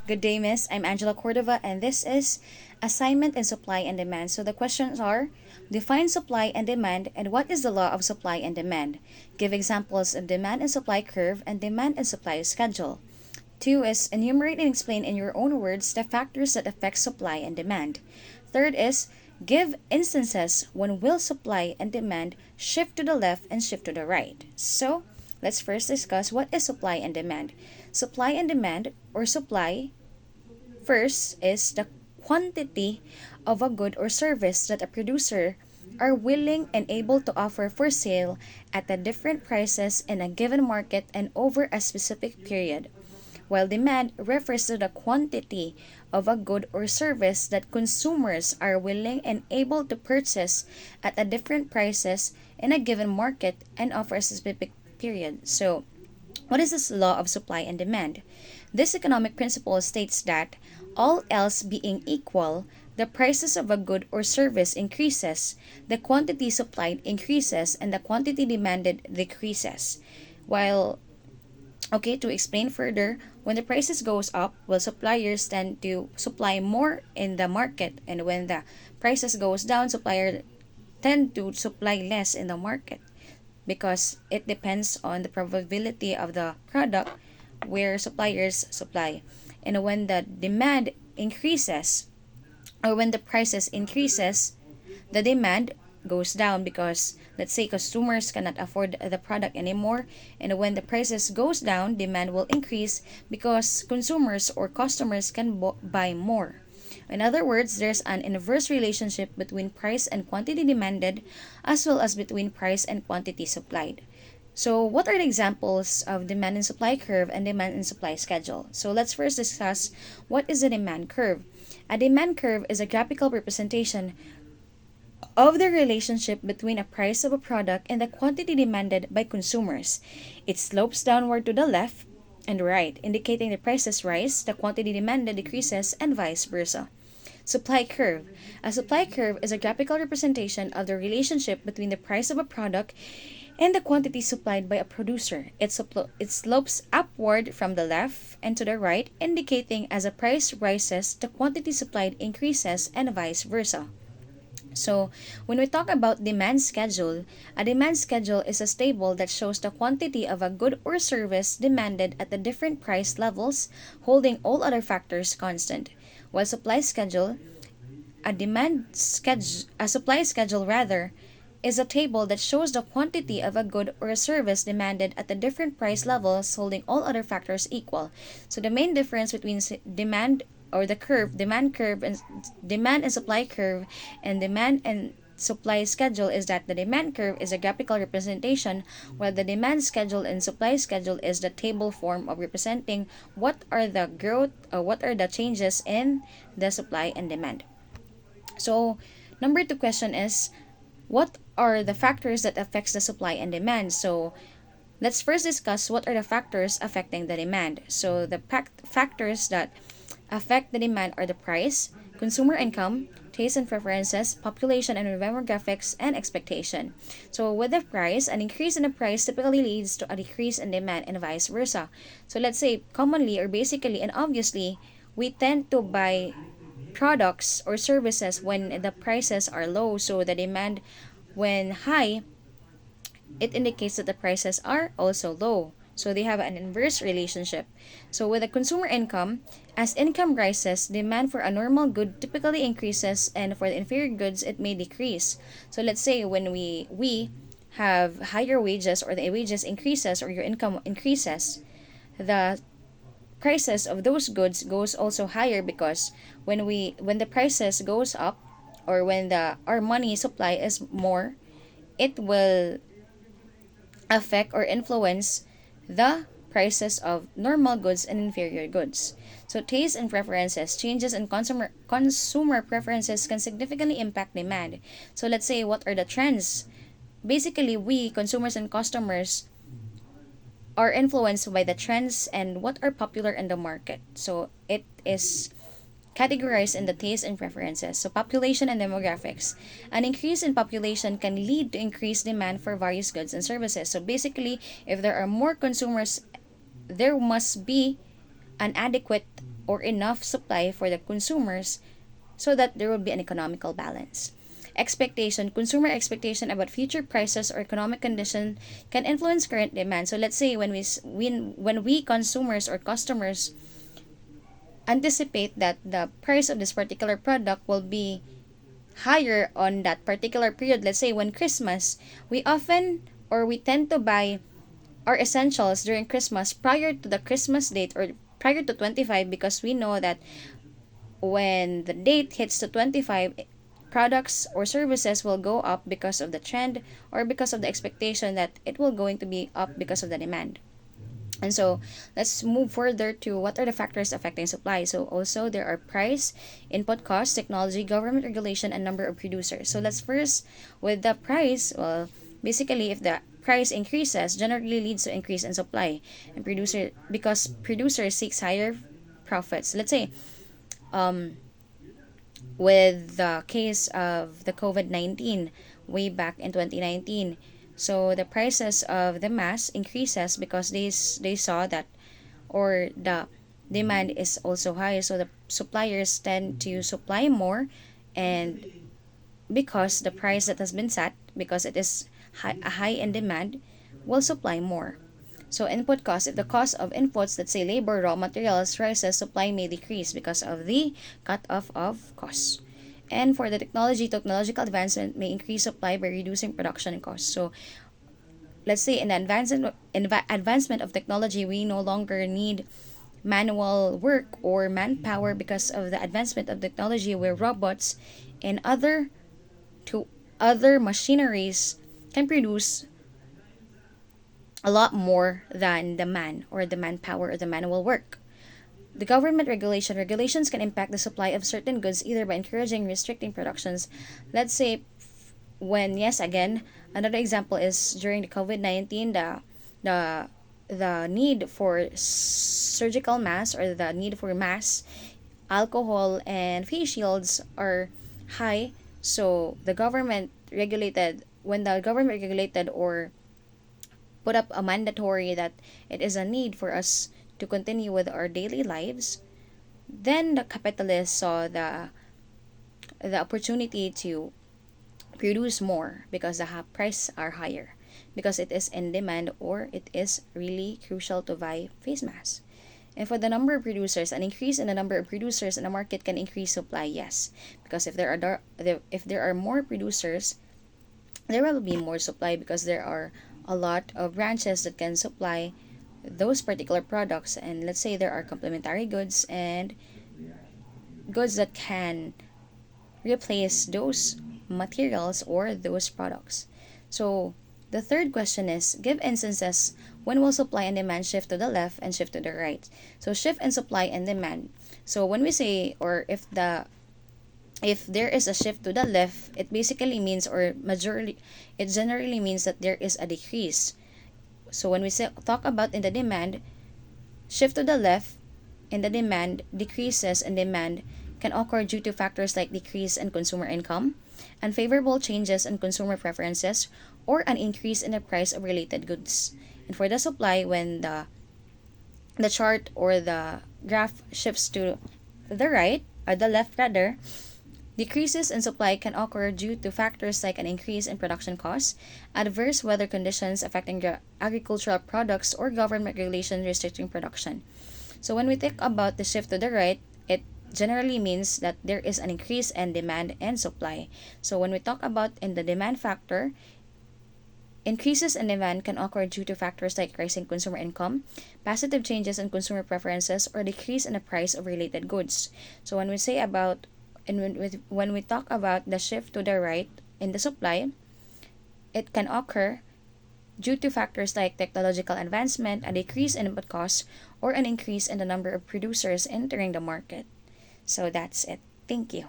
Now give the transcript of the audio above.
Good day, Miss. I'm Angela Cordova, and this is Assignment in Supply and Demand. So the questions are: define supply and demand, and what is the law of supply and demand? Give examples of demand and supply curve and demand and supply schedule. Two is enumerate and explain in your own words the factors that affect supply and demand. Third is give instances when will supply and demand shift to the left and shift to the right. So let's first discuss what is supply and demand. Supply and demand, or supply, first is the quantity of a good or service that a producer are willing and able to offer for sale at the different prices in a given market and over a specific period, while demand refers to the quantity of a good or service that consumers are willing and able to purchase at a different prices in a given market and over a specific period. So, what is this law of supply and demand? This economic principle states that all else being equal, the prices of a good or service increases, the quantity supplied increases, and the quantity demanded decreases. While to explain further, when the prices goes up, well, suppliers tend to supply more in the market, and when the prices goes down, suppliers tend to supply less in the market because it depends on the probability of the product where suppliers supply. And when the demand increases, or when the prices increases, the demand goes down because, let's say, consumers cannot afford the product anymore, and when the prices goes down, demand will increase because consumers or customers can buy more. In other words, there's an inverse relationship between price and quantity demanded, as well as between price and quantity supplied. So, what are the examples of demand and supply curve and demand and supply schedule? So, let's first discuss what is a demand curve. A demand curve is a graphical representation of the relationship between a price of a product and the quantity demanded by consumers. It slopes downward to the left and right, indicating the prices rise, the quantity demanded decreases, and vice versa. Supply curve. A supply curve is a graphical representation of the relationship between the price of a product and the quantity supplied by a producer. It slopes upward from the left and to the right, indicating as a price rises, the quantity supplied increases, and vice versa. So, when we talk about demand schedule, a demand schedule is a table that shows the quantity of a good or service demanded at the different price levels, holding all other factors constant. While a supply schedule rather, is a table that shows the quantity of a good or a service demanded at the different price levels, holding all other factors equal. So the main difference between demand or the curve, demand and supply curve, and demand and supply schedule is that the demand curve is a graphical representation, while the demand schedule and supply schedule is the table form of representing what are the growth or what are the changes in the supply and demand. So, number two question is, what are the factors that affects the supply and demand? So, let's first discuss what are the factors affecting the demand. So, the factors that affect the demand are the price, consumer income, taste and preferences, population and demographics, and expectation. So, with the price, an increase in the price typically leads to a decrease in demand and vice versa. So, let's say commonly or basically and obviously, we tend to buy products or services when the prices are low. So, the demand when high, it indicates that the prices are also low. So they have an inverse relationship. So with the consumer income, as income rises, demand for a normal good typically increases, and for the inferior goods, it may decrease. So let's say when we have higher wages, or the wages increases, or your income increases, the prices of those goods goes also higher because when the prices goes up, or when the our money supply is more, it will affect or influence the prices of normal goods and inferior goods. So taste and preferences, changes in consumer preferences can significantly impact demand. So let's say what are the trends? Basically, we consumers and customers are influenced by the trends and what are popular in the market. So it is categorized in the taste and preferences. So population and demographics. An increase in population can lead to increased demand for various goods and services. So basically, if there are more consumers, there must be an adequate or enough supply for the consumers so that there will be an economical balance. Expectation, consumer expectation about future prices or economic condition can influence current demand. So let's say when we consumers or customers anticipate that the price of this particular product will be higher on that particular period, let's say when Christmas, we often or we tend to buy our essentials during Christmas prior to the Christmas date or prior to 25, because we know that when the date hits to 25, products or services will go up because of the trend or because of the expectation that it will going to be up because of the demand. And so let's move further to what are the factors affecting supply. So also there are price, input costs, technology, government regulation, and number of producers. So let's first with the price. Well, basically if the price increases, generally leads to increase in supply and because producers seeks higher profits. Let's say with the case of the COVID-19 way back in 2019. So the prices of the mass increases because they saw that or the demand is also high, so the suppliers tend to supply more, and because the price that has been set because it is high in demand will supply more. So input cost, if the cost of inputs, let's say labor, raw materials, rises, supply may decrease because of the cut-off of costs. And for the technological advancement may increase supply by reducing production costs. So let's say in the advancement of technology, we no longer need manual work or manpower because of the advancement of technology, where robots and other machineries can produce a lot more than the man or the manpower or the manual work. The government regulations can impact the supply of certain goods either by encouraging restricting productions. Let's say when, yes, again, another example is during the COVID-19, the the need for surgical masks or the need for masks, alcohol, and face shields are high. So the government regulated when the government regulated or put up a mandatory that it is a need for us to continue with our daily lives, then the capitalists saw the opportunity to produce more because the prices are higher, because it is in demand or it is really crucial to buy face masks. And for the number of producers, an increase in the number of producers in the market can increase supply, yes, because if there are more producers, there will be more supply because there are a lot of branches that can supply those particular products. And let's say there are complementary goods and goods that can replace those materials or those products. So the third question is, give instances when will supply and demand shift to the left and shift to the right. So shift in supply and demand. So when we say, or if there is a shift to the left, it basically means, or majorly it generally means that there is a decrease. So when we talk about in the demand, shift to the left in the demand, decreases in demand can occur due to factors like decrease in consumer income, unfavorable changes in consumer preferences, or an increase in the price of related goods. And for the supply, when the chart or the graph shifts to the right, or the left rather, decreases in supply can occur due to factors like an increase in production costs, adverse weather conditions affecting the agricultural products, or government regulation restricting production. So when we think about the shift to the right, it generally means that there is an increase in demand and supply. So when we talk about in the demand factor, increases in demand can occur due to factors like rising consumer income, positive changes in consumer preferences, or decrease in the price of related goods. So when we say about and when we talk about the shift to the right in the supply, it can occur due to factors like technological advancement, a decrease in input costs, or an increase in the number of producers entering the market. So that's it. Thank you.